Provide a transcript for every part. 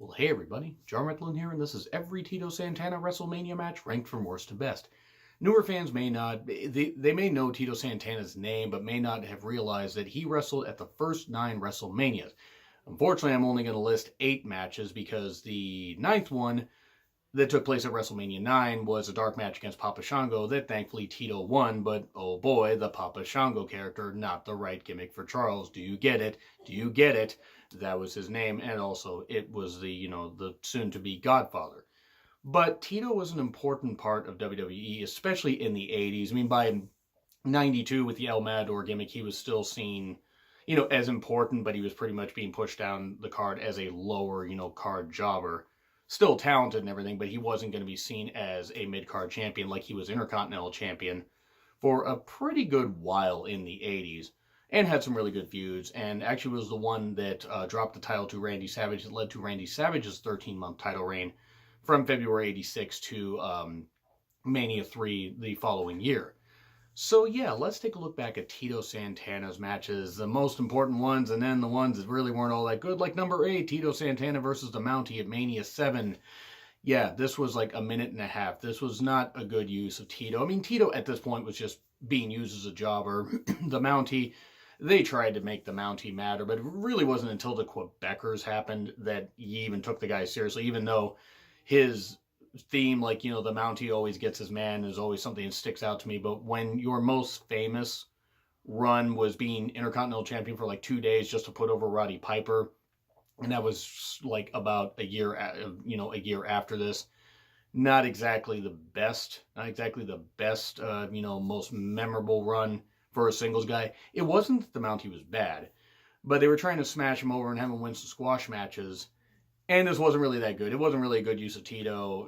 Well, hey everybody, John Retlin here, and this is every Tito Santana WrestleMania match ranked from worst to best. Newer fans may not, they may know Tito Santana's name, but may not have realized that he wrestled at the first 9 WrestleManias. Unfortunately, I'm only going to list 8 matches because the 9th one that took place at WrestleMania 9 was a dark match against Papa Shango that thankfully Tito won, but oh boy, the Papa Shango character, not the right gimmick for Charles. Do you get it? Do you get it? That was his name, and also it was the soon-to-be Godfather. But Tito was an important part of WWE, especially in the 80s. I mean, by 92 with the El Matador gimmick, he was still seen, as important, but he was pretty much being pushed down the card as a lower, card jobber. Still talented and everything, but he wasn't going to be seen as a mid-card champion like he was Intercontinental Champion for a pretty good while in the 80s. And had some really good feuds, and actually was the one that dropped the title to Randy Savage that led to Randy Savage's 13-month title reign from February 86 to Mania 3 the following year. So yeah, let's take a look back at Tito Santana's matches, the most important ones, and then the ones that really weren't all that good, like number 8, Tito Santana versus the Mountie at Mania 7. Yeah, this was like a minute and a half. This was not a good use of Tito. I mean, Tito at this point was just being used as a jobber. The Mountie, they tried to make the Mountie matter, but it really wasn't until the Quebecers happened that he even took the guy seriously, even though his theme, the Mountie always gets his man, is always something that sticks out to me. But when your most famous run was being Intercontinental Champion for 2 days just to put over Roddy Piper, and that was about a year after this, not exactly the best, most memorable run for a singles guy. It wasn't that the Mountie was bad, but they were trying to smash him over and have him win some squash matches, and this wasn't really that good. It wasn't really a good use of Tito.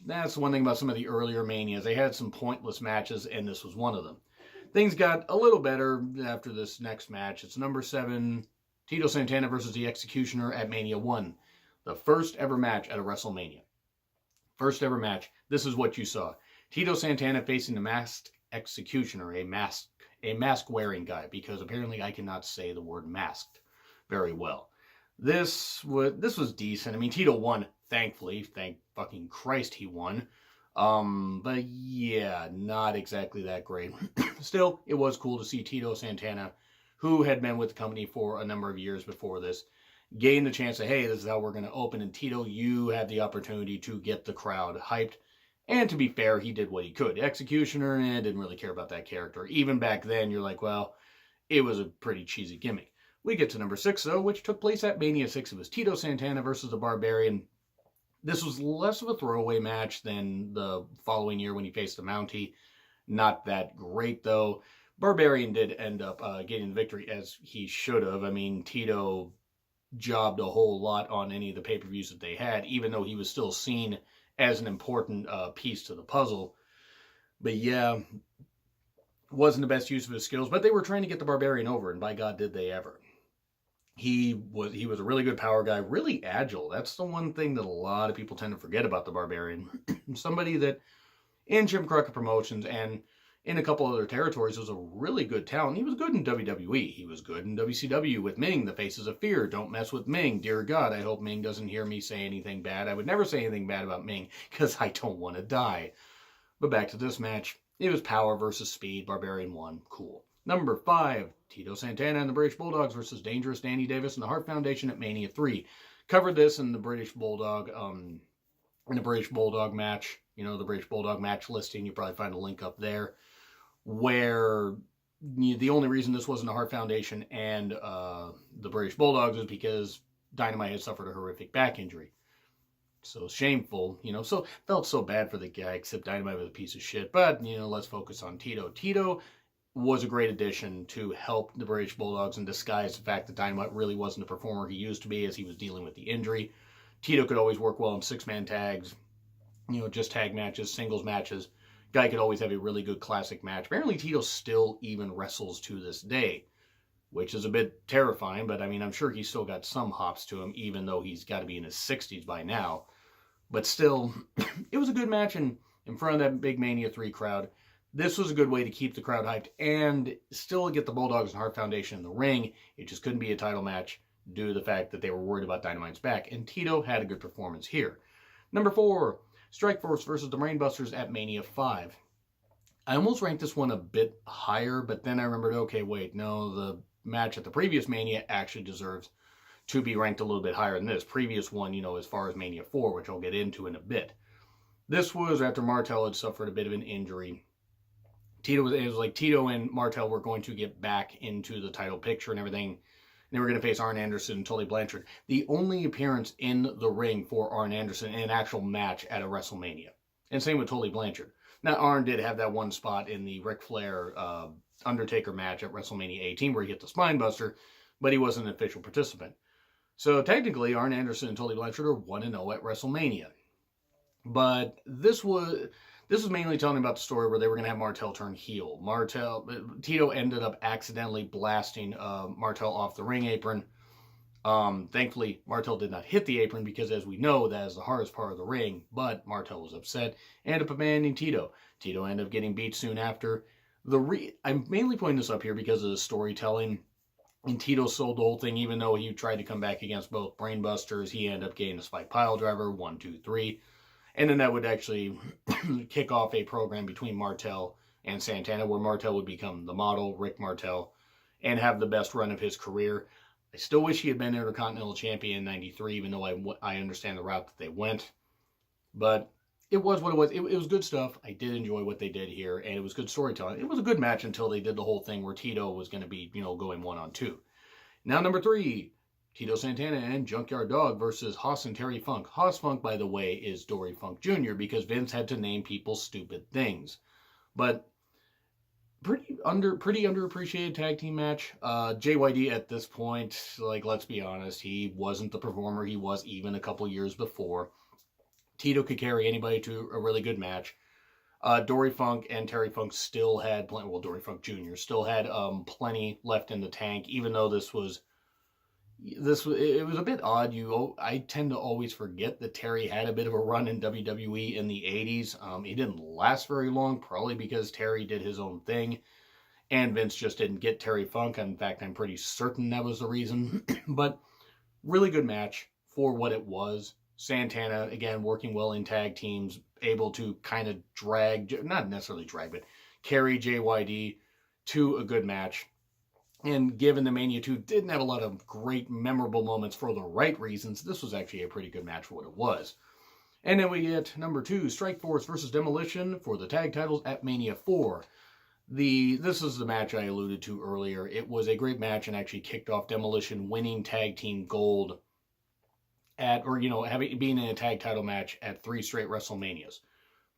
That's the one thing about some of the earlier Manias. They had some pointless matches, and this was one of them. Things got a little better after this next match. It's number 7, Tito Santana versus the Executioner at Mania 1. The first ever match at a WrestleMania. First ever match. This is what you saw. Tito Santana facing the Masked Executioner, a mask-wearing guy, because apparently I cannot say the word masked very well. This was decent. I mean, Tito won, thankfully. Thank fucking Christ he won. But yeah, not exactly that great. Still, it was cool to see Tito Santana, who had been with the company for a number of years before this, gain the chance to, hey, this is how we're going to open. And Tito, you have the opportunity to get the crowd hyped. And to be fair, he did what he could. Executioner, didn't really care about that character. Even back then, you're like, well, it was a pretty cheesy gimmick. We get to number 6, though, which took place at Mania 6. It was Tito Santana versus the Barbarian. This was less of a throwaway match than the following year when he faced the Mountie. Not that great, though. Barbarian did end up getting the victory, as he should have. I mean, Tito jobbed a whole lot on any of the pay-per-views that they had, even though he was still seen as an important piece to the puzzle. But yeah, wasn't the best use of his skills, but they were trying to get the Barbarian over, and by God did they ever. He was a really good power guy, really agile. That's the one thing that a lot of people tend to forget about the Barbarian. Somebody that in Jim Crockett Promotions and in a couple other territories was a really good talent. He was good in WWE. He was good in WCW with Ming, the Faces of Fear. Don't mess with Ming. Dear God, I hope Ming doesn't hear me say anything bad. I would never say anything bad about Ming because I don't want to die. But back to this match. It was power versus speed. Barbarian won. Cool. Number 5, Tito Santana and the British Bulldogs versus Dangerous Danny Davis and the Hart Foundation at Mania 3. Covered this in the British Bulldog match. The British Bulldog match listing. You probably find a link up there. Where the only reason this wasn't the Hart Foundation and the British Bulldogs is because Dynamite had suffered a horrific back injury. So shameful, so felt so bad for the guy, except Dynamite was a piece of shit. But, let's focus on Tito. Tito was a great addition to help the British Bulldogs and disguise the fact that Dynamite really wasn't the performer he used to be as he was dealing with the injury. Tito could always work well in 6-man tags, just tag matches, singles matches. Guy could always have a really good classic match. Apparently Tito still even wrestles to this day, which is a bit terrifying, but I mean, I'm sure he's still got some hops to him, even though he's got to be in his 60s by now. But still, it was a good match in front of that big Mania 3 crowd. This was a good way to keep the crowd hyped and still get the Bulldogs and Hart Foundation in the ring. It just couldn't be a title match. due to the fact that they were worried about Dynamite's back. And Tito had a good performance here. Number 4, Strikeforce versus the Brainbusters at Mania 5. I almost ranked this one a bit higher, but then I remembered, okay, wait, no, the match at the previous Mania actually deserves to be ranked a little bit higher than this. Previous one, as far as Mania 4, which I'll get into in a bit. This was after Martel had suffered a bit of an injury. It was like Tito and Martel were going to get back into the title picture and everything. They were going to face Arn Anderson and Tully Blanchard. The only appearance in the ring for Arn Anderson in an actual match at a WrestleMania. And same with Tully Blanchard. Now, Arn did have that one spot in the Ric Flair Undertaker match at WrestleMania 18 where he hit the spine buster, but he wasn't an official participant. So technically, Arn Anderson and Tully Blanchard are 1-0 at WrestleMania. But this was mainly telling about the story where they were going to have Martel turn heel. Tito ended up accidentally blasting Martel off the ring apron. Thankfully, Martel did not hit the apron because, as we know, that is the hardest part of the ring. But Martel was upset, ended up abandoning Tito. Tito ended up getting beat soon after. I'm mainly pointing this up here because of the storytelling. And Tito sold the whole thing, even though he tried to come back against both Brainbusters. He ended up getting a spike pile driver, 1, 2, 3. And then that would actually kick off a program between Martel and Santana, where Martel would become the model, Rick Martel, and have the best run of his career. I still wish he had been Intercontinental Champion in 93, even though I understand the route that they went. But it was what it was. It was good stuff. I did enjoy what they did here, and it was good storytelling. It was a good match until they did the whole thing where Tito was going to be, going 1-on-2. Now, number 3, Tito Santana and Junkyard Dog versus Hoss and Terry Funk. Hoss Funk, by the way, is Dory Funk Jr. because Vince had to name people stupid things. But pretty underappreciated tag team match. JYD at this point, let's be honest, he wasn't the performer he was even a couple years before. Tito could carry anybody to a really good match. Dory Funk and Terry Funk still had plenty. Well, Dory Funk Jr. still had plenty left in the tank, even though it was a bit odd. I tend to always forget that Terry had a bit of a run in WWE in the 80s. He didn't last very long, probably because Terry did his own thing, and Vince just didn't get Terry Funk. In fact, I'm pretty certain that was the reason. But really good match for what it was. Santana, again, working well in tag teams, able to kind of not necessarily drag, but carry JYD to a good match. And given the Mania 2 didn't have a lot of great, memorable moments for the right reasons, this was actually a pretty good match for what it was. And then we get number 2, Strikeforce versus Demolition for the tag titles at Mania 4. This is the match I alluded to earlier. It was a great match and actually kicked off Demolition winning tag team gold being in a tag title match at 3 straight WrestleManias.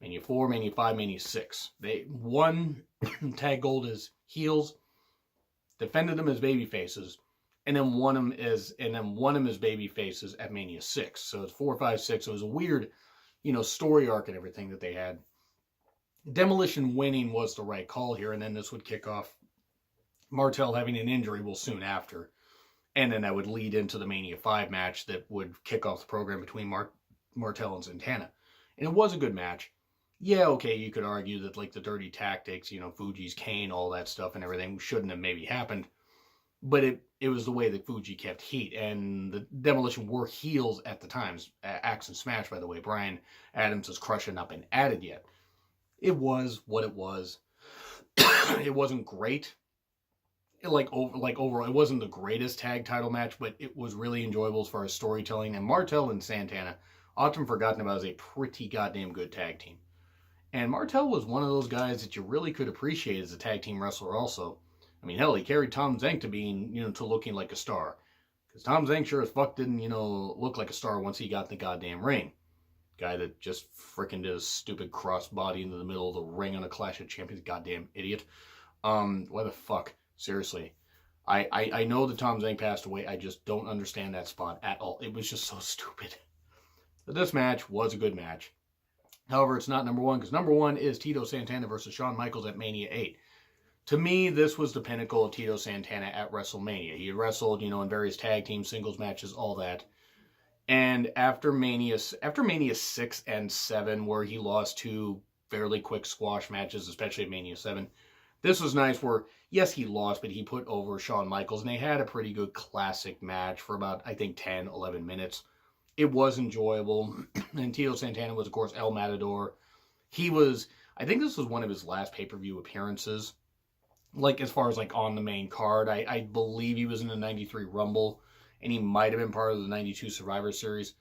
Mania 4, Mania 5, Mania 6. They won tag gold as heels, defended them as baby faces, and then won them as baby faces at Mania 6. So it's 4, 5, 6. It was a weird, story arc and everything that they had. Demolition winning was the right call here, and then this would kick off Martel having an injury soon after. And then that would lead into the Mania 5 match that would kick off the program between Martel and Santana. And it was a good match. Yeah, okay, you could argue that the dirty tactics, Fuji's cane, all that stuff and everything shouldn't have maybe happened. But it was the way that Fuji kept heat. And the Demolition were heels at the times. Axe and Smash, by the way. Brian Adams' Crush had not been added yet. It was what it was. It wasn't great. Overall, it wasn't the greatest tag title match, but it was really enjoyable as far as storytelling. And Martel and Santana, often forgotten about, as a pretty goddamn good tag team. And Martel was one of those guys that you really could appreciate as a tag team wrestler also. I mean, hell, he carried Tom Zank to being, to looking like a star. Because Tom Zank sure as fuck didn't, look like a star once he got in the goddamn ring. Guy that just freaking did a stupid crossbody into the middle of the ring on a Clash of Champions, goddamn idiot. Why the fuck? Seriously. I know that Tom Zank passed away. I just don't understand that spot at all. It was just so stupid. But this match was a good match. However, it's not number 1, because number 1 is Tito Santana versus Shawn Michaels at Mania 8. To me, this was the pinnacle of Tito Santana at WrestleMania. He had wrestled, in various tag team singles matches, all that. And after Mania 6 and 7, where he lost 2 fairly quick squash matches, especially at Mania 7, This was nice where, yes, he lost, but he put over Shawn Michaels, and they had a pretty good classic match for about, I think, 10, 11 minutes. It was enjoyable. And Tito Santana was, of course, El Matador. He was, I think this was one of his last pay-per-view appearances. Like, as far as, like, on the main card, I believe he was in the 93 Rumble, and he might have been part of the 92 Survivor Series,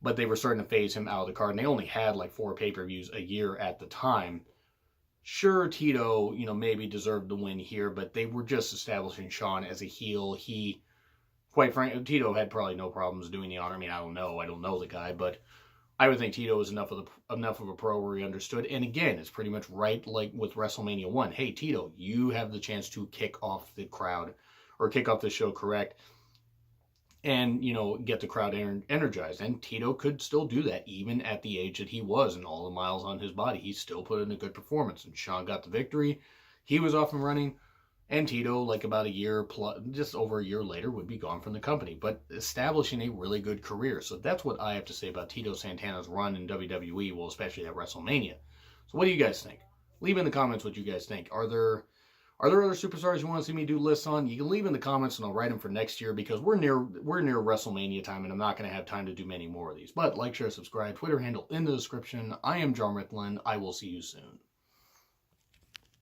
but they were starting to phase him out of the card, and they only had, like, 4 pay-per-views a year at the time. Sure, Tito, maybe deserved the win here, but they were just establishing Shawn as a heel. He, quite frankly, Tito had probably no problems doing the honor. I mean, I don't know the guy, but I would think Tito was enough of a pro where he understood. And again, it's pretty much right like with WrestleMania 1. Hey, Tito, you have the chance to kick off the crowd or kick off the show correct and, get the crowd energized. And Tito could still do that even at the age that he was and all the miles on his body. He still put in a good performance. And Shawn got the victory. He was off and running. And Tito, like about a year plus, just over a year later, would be gone from the company, but establishing a really good career. So that's what I have to say about Tito Santana's run in WWE, well, especially at WrestleMania. So what do you guys think? Leave in the comments what you guys think. Are there other superstars you want to see me do lists on? You can leave in the comments and I'll write them for next year because we're near WrestleMania time and I'm not going to have time to do many more of these. But like, share, subscribe, Twitter handle in the description. I am John Rickland. I will see you soon.